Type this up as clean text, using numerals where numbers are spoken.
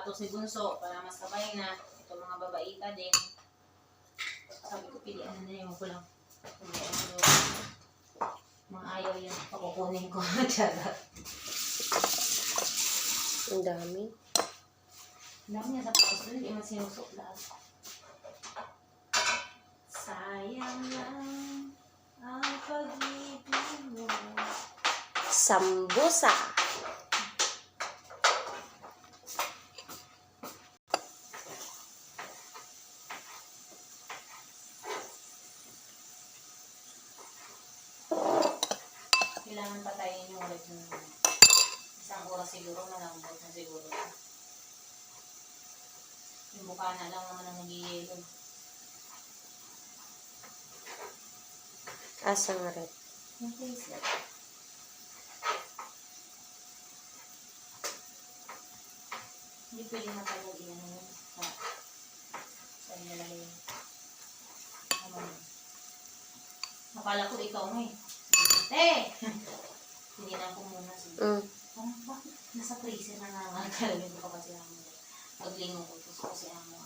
ato si Bunso para mas sabay na. Ito mga babaita din. Sabi ko, pilihan na yung kulang. Mga ayaw yan. Pakukunin ko. Tiyaga. Ang dami. Ang dami niya sa patos doon. Hindi man sinusok lahat. Sayang lang ang pag-ibig mo. Sambusa. Kailangan patayin yung ulit ng isang oras siguro, malambot na siguro. Yung bukana lang naman ang nag-ielo. Asang red. Yung face lang. Hindi pwede napalagyan yun sa nilalagay. Nakala ko ikaw mo eh. Hindi na ako muna. Bakit nasa freezer na nangangalagin ko kasi ako. Paglingo ko, tapos kasi ako.